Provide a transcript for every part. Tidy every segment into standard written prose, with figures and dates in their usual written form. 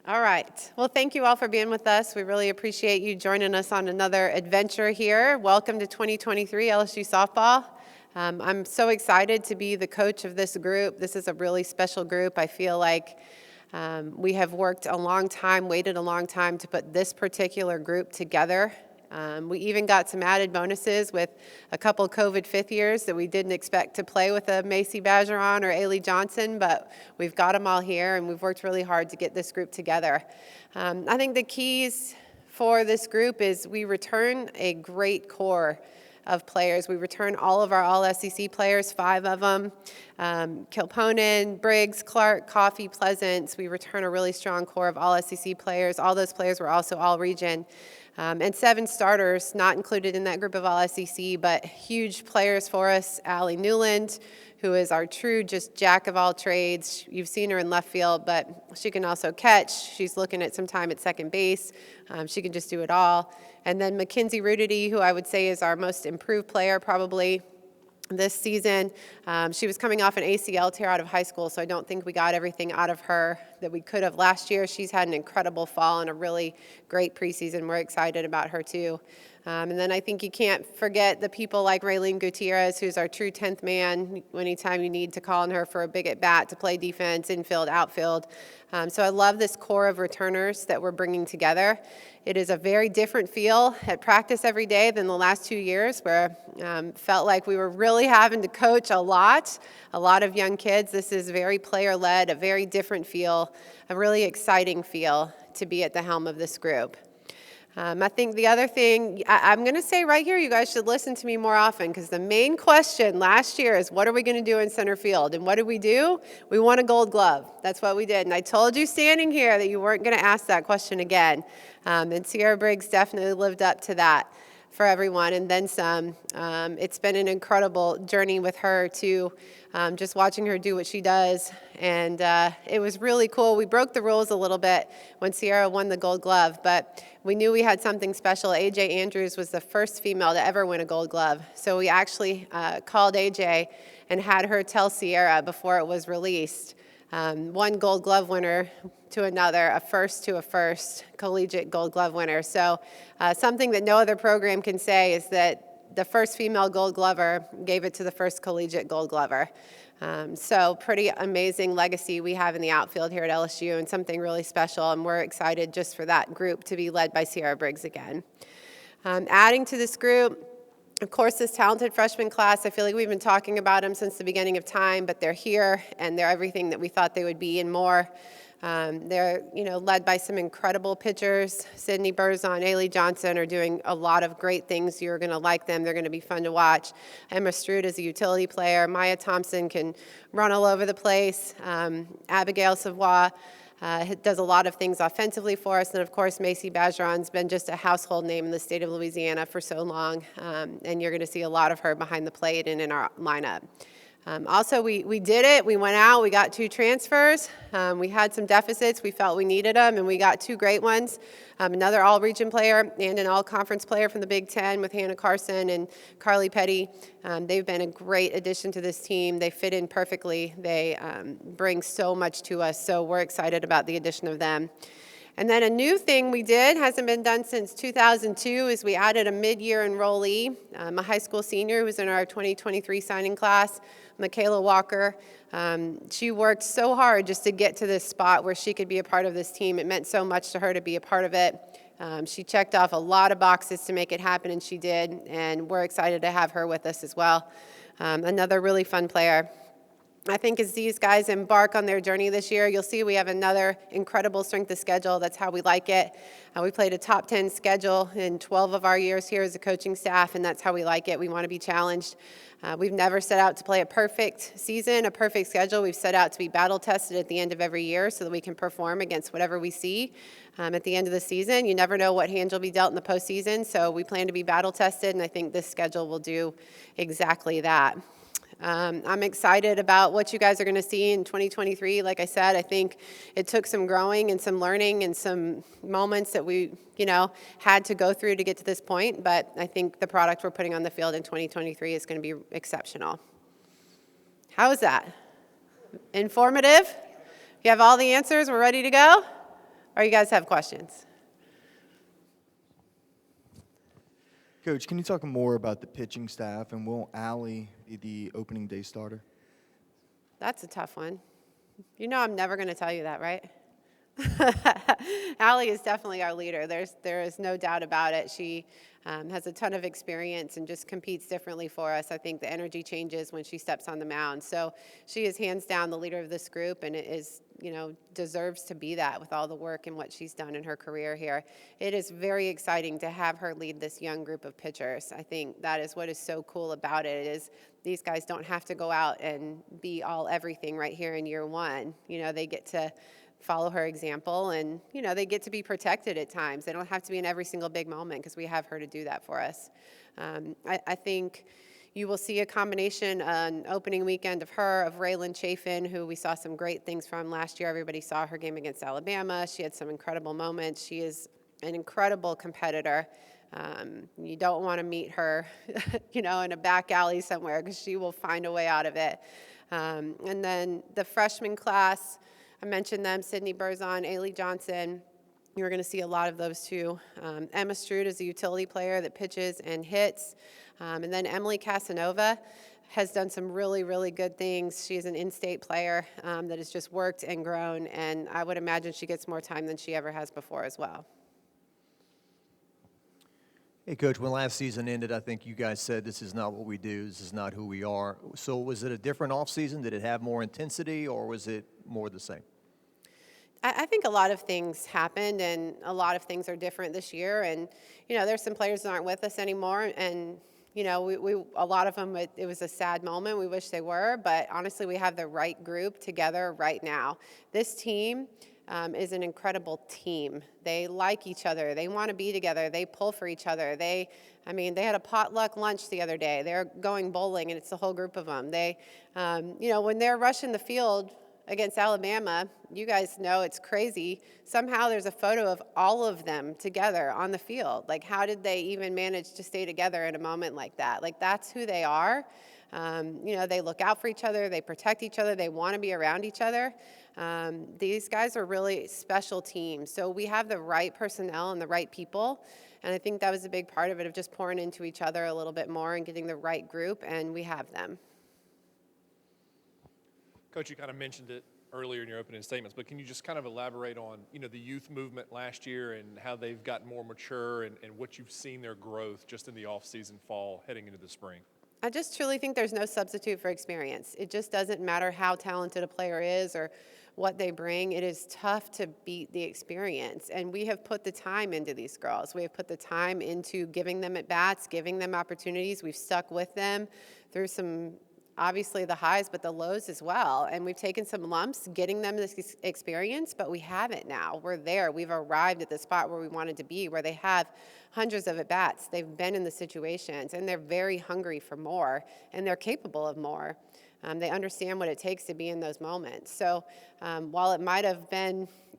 All right. Well, thank you all for being with us. We really appreciate you joining us on another adventure here. Welcome to 2023 LSU softball. I'm so excited to be the coach of this group. This is a really special group. I feel like we have worked a long time, waited a long time to put this particular group together. We even got some added bonuses with a couple COVID fifth years that we didn't expect to play with a Macy Bergeron or Ailey Johnson, but we've got them all here, and we've worked really hard to get this group together. I think the keys for this group is we return a great core of players. We return all of our All-SEC players, 5 of them, Kilponen, Briggs, Clark, Coffey, Pleasance. We return a really strong core of All-SEC players. All those players were also All-Region. And 7 starters, not included in that group of All-SEC, but huge players for us. Allie Newland, who is our true just jack of all trades. You've seen her in left field, but she can also catch. She's looking at some time at second base. She can just do it all. And then Mackenzie Rudity, who I would say is our most improved player probably this season. She was coming off an ACL tear out of high school, so I don't think we got everything out of her that we could have last year. She's had an incredible fall and a really great preseason. We're excited about her too. And then I think you can't forget the people like Raylene Gutierrez, who's our true 10th man anytime you need to call on her for a big at-bat to play defense, infield, outfield. So I love this core of returners that we're bringing together. It is a very different feel at practice every day than the last 2 years, where felt like we were really having to coach a lot of young kids. This is very player-led, a very different feel, a really exciting feel to be at the helm of this group. I think the other thing, I'm going to say right here, you guys should listen to me more often, because the main question last year is, what are we going to do in center field? And what did we do? We won a Gold Glove. That's what we did. And I told you standing here that you weren't going to ask that question again. And Sierra Briggs definitely lived up to that for everyone, and then some. It's been an incredible journey with her too, just watching her do what she does, and it was really cool. We broke the rules a little bit when Sierra won the Gold Glove, but we knew we had something special. AJ Andrews was the first female to ever win a Gold Glove, so we actually called AJ and had her tell Sierra before it was released. One Gold Glove winner to another, a first collegiate Gold Glove winner. So something that no other program can say is that the first female Gold Glover gave it to the first collegiate Gold Glover. So pretty amazing legacy we have in the outfield here at LSU, and something really special, and we're excited just for that group to be led by Sierra Briggs again. Adding to this group, of course, this talented freshman class, I feel like we've been talking about them since the beginning of time, but they're here, and they're everything that we thought they would be and more. They're, led by some incredible pitchers. Sydney Berzon, Ailey Johnson are doing a lot of great things. You're going to like them. They're going to be fun to watch. Emma Stroud is a utility player. Maya Thompson can run all over the place. Abigail Savoy does a lot of things offensively for us. And, of course, Macy Bergeron's been just a household name in the state of Louisiana for so long. And you're going to see a lot of her behind the plate and in our lineup. Also, we did it. We went out. We got 2 transfers. We had some deficits. We felt we needed them, and we got 2 great ones. Another all-region player and an all-conference player from the Big Ten with Hannah Carson and Carly Petty. They've been a great addition to this team. They fit in perfectly. They bring so much to us, so we're excited about the addition of them. And then a new thing we did, hasn't been done since 2002, is we added a mid-year enrollee, a high school senior who was in our 2023 signing class, Michaela Walker. She worked so hard just to get to this spot where she could be a part of this team. It meant so much to her to be a part of it. She checked off a lot of boxes to make it happen, and she did, and we're excited to have her with us as well. Another really fun player. I think as these guys embark on their journey this year, you'll see we have another incredible strength of schedule. That's how we like it. We played a top 10 schedule in 12 of our years here as a coaching staff, and that's how we like it. We want to be challenged. We've never set out to play a perfect season, a perfect schedule. We've set out to be battle tested at the end of every year so that we can perform against whatever we see at the end of the season. You never know what hand you'll be dealt in the postseason, so we plan to be battle tested, and I think this schedule will do exactly that. I'm excited about what you guys are going to see in 2023. Like I said, I think it took some growing and some learning and some moments that we, had to go through to get to this point. But I think the product we're putting on the field in 2023 is going to be exceptional. How is that? Informative? You have all the answers? We're ready to go? or you guys have questions? Coach, can you talk more about the pitching staff, and will Allie be the opening day starter? That's a tough one. You know I'm never going to tell you that, right? Allie is definitely our leader. There is no doubt about it. She has a ton of experience and just competes differently for us. I think the energy changes when she steps on the mound. So she is hands down the leader of this group, and it is, deserves to be that with all the work and what she's done in her career here. It is very exciting to have her lead this young group of pitchers. I think that is what is so cool about it is these guys don't have to go out and be all everything right here in year one. They get to follow her example, and they get to be protected at times. They don't have to be in every single big moment because we have her to do that for us. I think you will see a combination on opening weekend of her, of Raylan Chafin, who we saw some great things from last year. Everybody saw her game against Alabama. She had some incredible moments. She is an incredible competitor. You don't want to meet her, in a back alley somewhere because she will find a way out of it. And then the freshman class, I mentioned them, Sydney Berzon, Ailey Johnson. You're going to see a lot of those too. Emma Stroud is a utility player that pitches and hits. And then Emily Casanova has done some really, really good things. She's an in-state player that has just worked and grown, and I would imagine she gets more time than she ever has before as well. Hey, Coach, when last season ended, I think you guys said this is not what we do, this is not who we are. So was it a different offseason? Did it have more intensity, or was it more the same? I think a lot of things happened, and a lot of things are different this year. And, there's some players that aren't with us anymore, and, we a lot of them, it was a sad moment. We wish they were, but honestly, we have the right group together right now. This team is an incredible team. They like each other. They want to be together. They pull for each other. They had a potluck lunch the other day. They're going bowling, and it's the whole group of them. They, when they're rushing the field against Alabama, you guys know it's crazy. Somehow there's a photo of all of them together on the field. Like, how did they even manage to stay together in a moment like that? Like, that's who they are. They look out for each other. They protect each other. They want to be around each other. These guys are really special teams. So we have the right personnel and the right people. And I think that was a big part of it, of just pouring into each other a little bit more and getting the right group, and we have them. Coach, you kind of mentioned it earlier in your opening statements, but can you just kind of elaborate on, the youth movement last year and how they've gotten more mature and what you've seen their growth just in the off-season fall heading into the spring? I just truly think there's no substitute for experience. It just doesn't matter how talented a player is or what they bring. It is tough to beat the experience. And we have put the time into these girls. We have put the time into giving them at-bats, giving them opportunities. We've stuck with them through some, obviously the highs, but the lows as well. And we've taken some lumps getting them this experience, but we have it now. We're there. We've arrived at the spot where we wanted to be, where they have hundreds of at-bats. They've been in the situations, and they're very hungry for more, and they're capable of more. They understand what it takes to be in those moments. So while it might have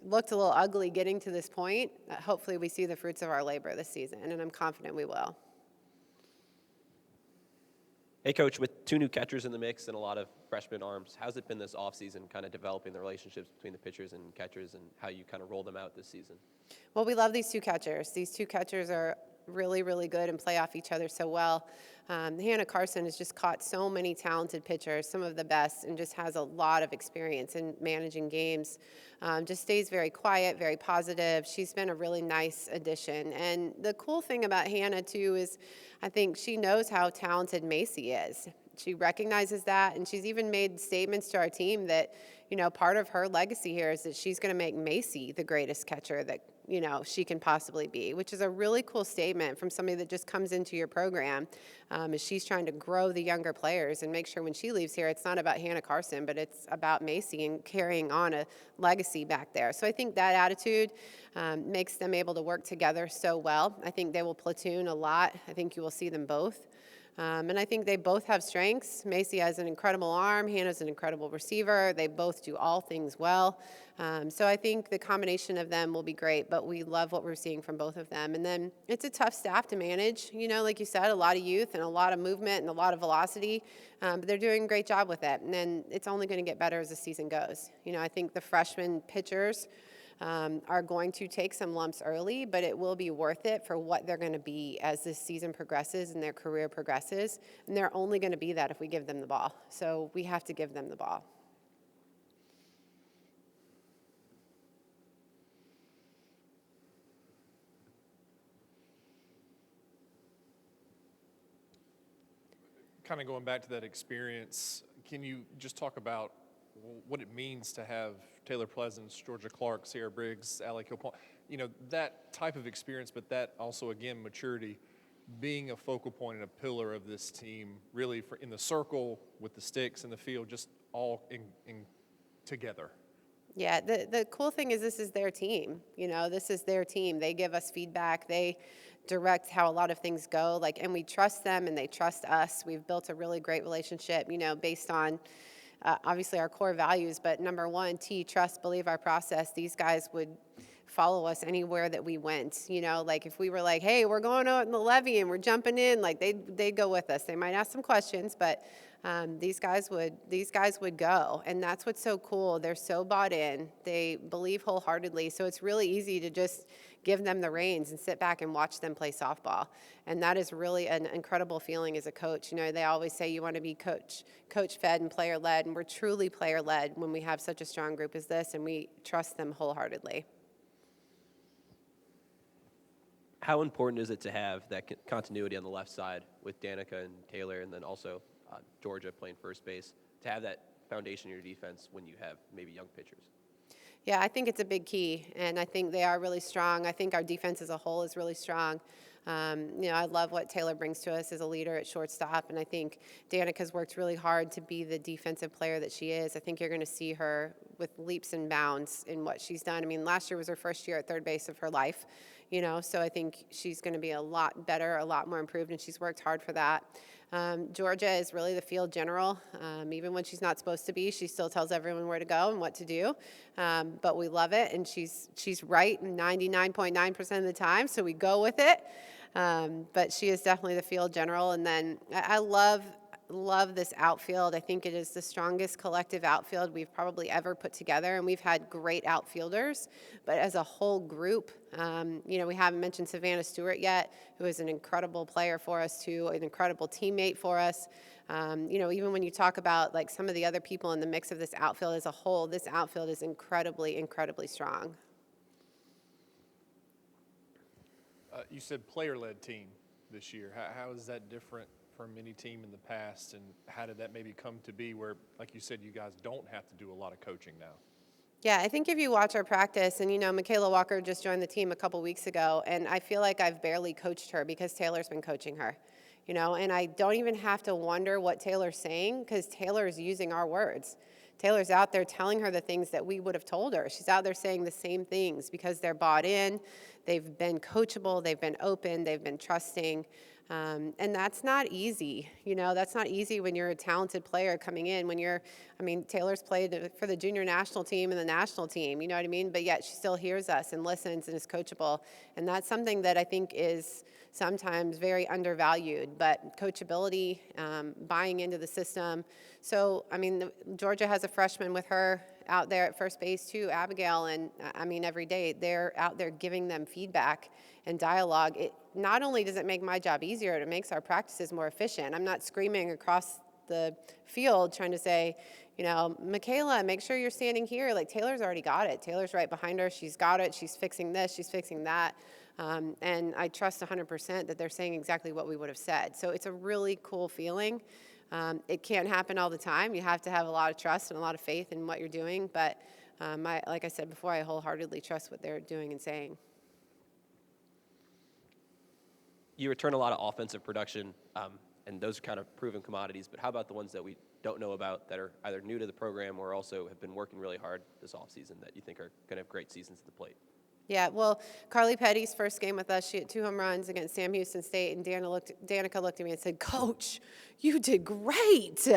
looked a little ugly getting to this point, hopefully we see the fruits of our labor this season, and I'm confident we will. Hey, Coach, with two new catchers in the mix and a lot of freshman arms, how's it been this offseason kind of developing the relationships between the pitchers and catchers and how you kind of roll them out this season? Well, we love these two catchers. These two catchers are really, really good and play off each other so well. Hannah Carson has just caught so many talented pitchers, some of the best, and just has a lot of experience in managing games. Just stays very quiet, very positive. She's been a really nice addition. And the cool thing about Hannah, too, is I think she knows how talented Macy is. She recognizes that, and she's even made statements to our team that, part of her legacy here is that she's going to make Macy the greatest catcher that, she can possibly be, which is a really cool statement from somebody that just comes into your program, as she's trying to grow the younger players and make sure when she leaves here, it's not about Hannah Carson, but it's about Macy and carrying on a legacy back there. So I think that attitude makes them able to work together so well. I think they will platoon a lot. I think you will see them both. And I think they both have strengths. Macy has an incredible arm. Hannah's an incredible receiver. They both do all things well. So I think the combination of them will be great, but we love what we're seeing from both of them. And then it's a tough staff to manage. Like you said, a lot of youth and a lot of movement and a lot of velocity, but they're doing a great job with it. And then it's only going to get better as the season goes. I think the freshman pitchers are going to take some lumps early, but it will be worth it for what they're going to be as this season progresses and their career progresses. And they're only going to be that if we give them the ball. So we have to give them the ball. Kind of going back to that experience, can you just talk about what it means to have Taylor Pleasance, Georgia Clark, Sierra Briggs, Allie Kilpawn, that type of experience, but that also, again, maturity, being a focal point and a pillar of this team, really in the circle, with the sticks in the field, just all in together. Yeah, the cool thing is this is their team. This is their team. They give us feedback. They direct how a lot of things go. And we trust them and they trust us. We've built a really great relationship, based on obviously our core values. But number one, trust, believe our process. These guys would follow us anywhere that we went. If we were like, hey, we're going out in the levee and we're jumping in, they'd go with us. They might ask some questions, but these guys would go, and that's what's so cool. They're so bought in. They believe wholeheartedly, so it's really easy to just give them the reins and sit back and watch them play softball. And that is really an incredible feeling as a coach. They always say you want to be coach-fed and player-led, and we're truly player-led when we have such a strong group as this, and we trust them wholeheartedly. How important is it to have that continuity on the left side with Danica and Taylor, and then also Georgia playing first base, to have that foundation in your defense when you have maybe young pitchers? Yeah, I think it's a big key, and I think they are really strong. I think our defense as a whole is really strong. I love what Taylor brings to us as a leader at shortstop, and I think Danica's worked really hard to be the defensive player that she is. I think you're going to see her with leaps and bounds in what she's done. Last year was her first year at third base of her life, so I think she's going to be a lot better, a lot more improved, and she's worked hard for that. Georgia is really the field general. Even when she's not supposed to be, she still tells everyone where to go and what to do. But we love it, and she's right 99.9% of the time, so we go with it. But she is definitely the field general. And then I love this outfield. I think it is the strongest collective outfield we've probably ever put together, and we've had great outfielders. But as a whole group, we haven't mentioned Savannah Stewart yet, who is an incredible player for us too, an incredible teammate for us. Even when you talk about some of the other people in the mix of this outfield as a whole, this outfield is incredibly, incredibly strong. You said player-led team this year. How is that different from any team in the past, and how did that maybe come to be where, like you said, you guys don't have to do a lot of coaching now? Yeah, I think if you watch our practice, and Michaela Walker just joined the team a couple weeks ago, and I feel like I've barely coached her because Taylor's been coaching her, and I don't even have to wonder what Taylor's saying because Taylor's using our words. Taylor's out there telling her the things that we would have told her. She's out there saying the same things because they're bought in, they've been coachable, they've been open, they've been trusting. And that's not easy. That's not easy when you're a talented player coming in. Taylor's played for the junior national team and the national team, you know what I mean? But yet she still hears us and listens and is coachable. And that's something that I think is sometimes very undervalued. But coachability, buying into the system. So, Georgia has a freshman with her out there at first base too, Abigail, and every day they're out there giving them feedback and dialogue. It not only does it make my job easier, it makes our practices more efficient. I'm not screaming across the field trying to say, Michaela, make sure you're standing here. Taylor's already got it. Taylor's right behind her. She's got it. She's fixing this. She's fixing that. And I trust 100% that they're saying exactly what we would have said. So it's a really cool feeling. It can't happen all the time. You have to have a lot of trust and a lot of faith in what you're doing. But like I said before, I wholeheartedly trust what they're doing and saying. You return a lot of offensive production, and those are kind of proven commodities. But how about the ones that we don't know about that are either new to the program or also have been working really hard this offseason that you think are going to have great seasons at the plate? Yeah, well, Carly Petty's first game with us, she had 2 home runs against Sam Houston State, and Danica looked at me and said, "Coach, you did great."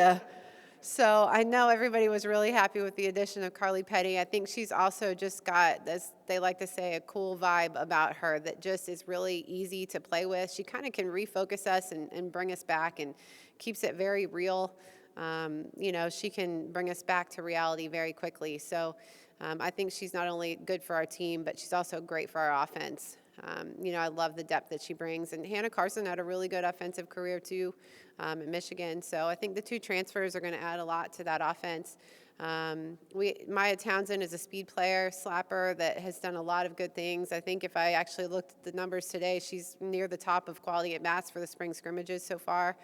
So I know everybody was really happy with the addition of Carly Petty. I think she's also just got, as they like to say, a cool vibe about her that just is really easy to play with. She kind of can refocus us and bring us back and keeps it very real. She can bring us back to reality very quickly. So I think she's not only good for our team, but she's also great for our offense. I love the depth that she brings. And Hannah Carson had a really good offensive career, too, at Michigan. So I think the two transfers are going to add a lot to that offense. Maya Townsend is a speed player, slapper that has done a lot of good things. I think if I actually looked at the numbers today, she's near the top of quality at bats for the spring scrimmages so far.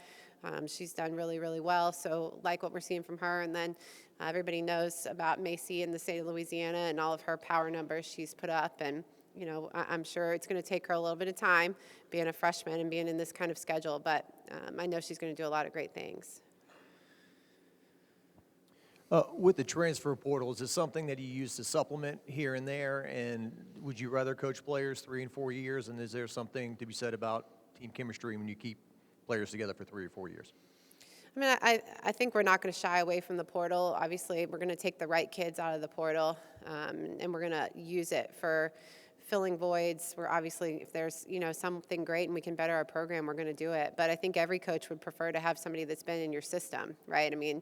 She's done really, really well. So like what we're seeing from her. And then everybody knows about Macy in the state of Louisiana and all of her power numbers she's put up. And I'm sure it's going to take her a little bit of time being a freshman and being in this kind of schedule, but I know she's going to do a lot of great things. With the transfer portal, is it something that you use to supplement here and there? And would you rather coach players 3 and 4 years? And is there something to be said about team chemistry when you keep players together for 3 or 4 years? I mean, I think we're not going to shy away from the portal. Obviously, we're going to take the right kids out of the portal, and we're going to use it for filling voids. We're obviously, if there's something great and we can better our program, we're going to do it. But I think every coach would prefer to have somebody that's been in your system, right? I mean,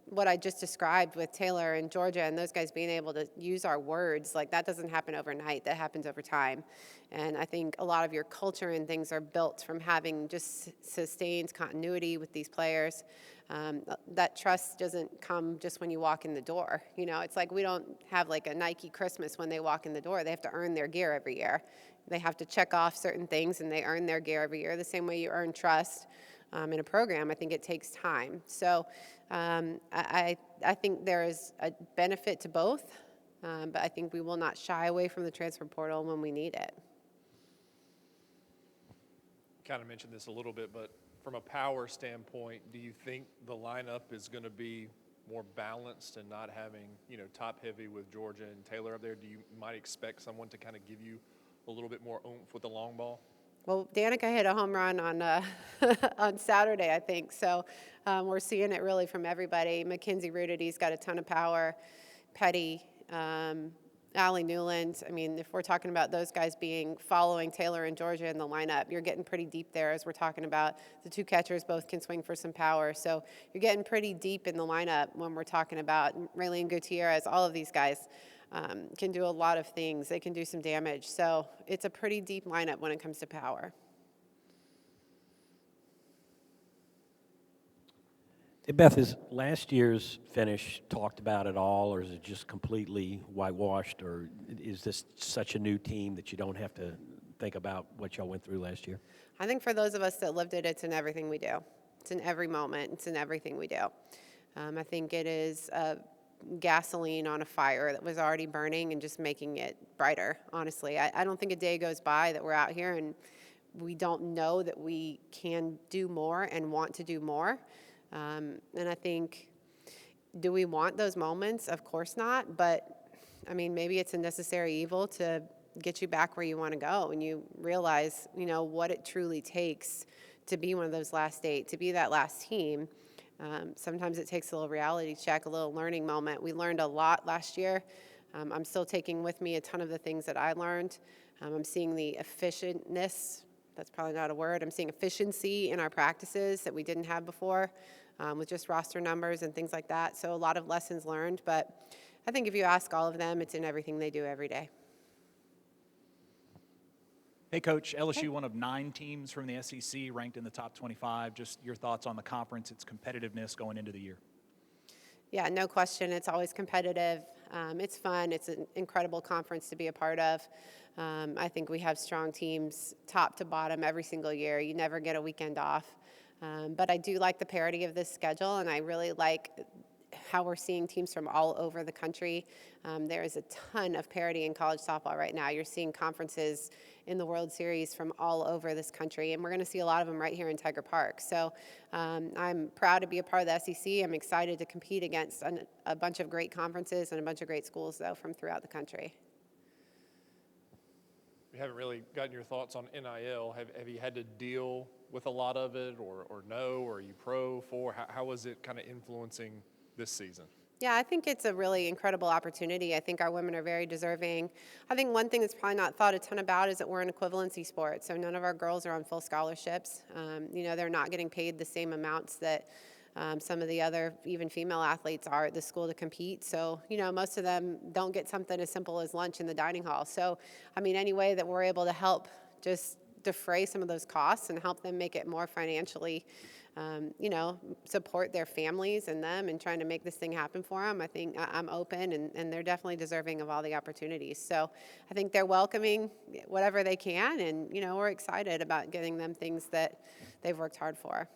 what I just described with Taylor and Georgia and those guys being able to use our words, like that doesn't happen overnight. That happens over time. And I think a lot of your culture and things are built from having just sustained continuity with these players. That trust doesn't come just when you walk in the door. It's like we don't have like a Nike Christmas when they walk in the door. They have to earn their gear every year. They have to check off certain things, and they earn their gear every year. The same way you earn trust in a program, I think it takes time. So I think there is a benefit to both, but I think we will not shy away from the transfer portal when we need it. Kind of mentioned this a little bit, but from a power standpoint, do you think the lineup is going to be more balanced and not having, top heavy with Georgia and Taylor up there? Do you might expect someone to kind of give you a little bit more oomph with the long ball? Well, Danica hit a home run on on Saturday, I think. So we're seeing it really from everybody. Mackenzie Rudity's got a ton of power. Petty, Allie Newland. I mean, if we're talking about those guys following Taylor and Georgia in the lineup, you're getting pretty deep there as we're talking about the two catchers both can swing for some power. So you're getting pretty deep in the lineup when we're talking about Raylene Gutierrez. All of these guys can do a lot of things. They can do some damage. So it's a pretty deep lineup when it comes to power. Hey, Beth, is last year's finish talked about at all, or is it just completely whitewashed, or is this such a new team that you don't have to think about what y'all went through last year? I think for those of us that lived it, it's in everything we do. It's in every moment. It's in everything we do. I think it is gasoline on a fire that was already burning and just making it brighter, honestly. I don't think a day goes by that we're out here and we don't know that we can do more and want to do more. And I think, do we want those moments? Of course not. But, I mean, maybe it's a necessary evil to get you back where you want to go. And you realize, what it truly takes to be one of those last 8, to be that last team. Sometimes it takes a little reality check, a little learning moment. We learned a lot last year. I'm still taking with me a ton of the things that I learned. I'm seeing the efficientness. That's probably not a word. I'm seeing efficiency in our practices that we didn't have before with just roster numbers and things like that. So a lot of lessons learned. But I think if you ask all of them, it's in everything they do every day. Hey, Coach, LSU, one of 9 teams from the SEC ranked in the top 25. Just your thoughts on the conference, its competitiveness going into the year. Yeah, no question. It's always competitive. It's fun. It's an incredible conference to be a part of. I think we have strong teams top to bottom every single year. You never get a weekend off. But I do like the parity of this schedule, and I really like how we're seeing teams from all over the country. There is a ton of parity in college softball right now. You're seeing conferences in the World Series from all over this country, and we're going to see a lot of them right here in Tiger Park. So I'm proud to be a part of the SEC. I'm excited to compete against a bunch of great conferences and a bunch of great schools, though, from throughout the country. We haven't really gotten your thoughts on NIL. Have you had to deal with a lot of it, or no? Or are you pro, for? How is it kind of influencing this season? Yeah, I think it's a really incredible opportunity. I think our women are very deserving. I think one thing that's probably not thought a ton about is that we're an equivalency sport. So none of our girls are on full scholarships. They're not getting paid the same amounts that Some of the other, even female athletes, are at the school to compete. So, most of them don't get something as simple as lunch in the dining hall. So, any way that we're able to help just defray some of those costs and help them make it more financially, support their families and them and trying to make this thing happen for them, I think I'm open, and they're definitely deserving of all the opportunities. So I think they're welcoming whatever they can, and, we're excited about getting them things that they've worked hard for.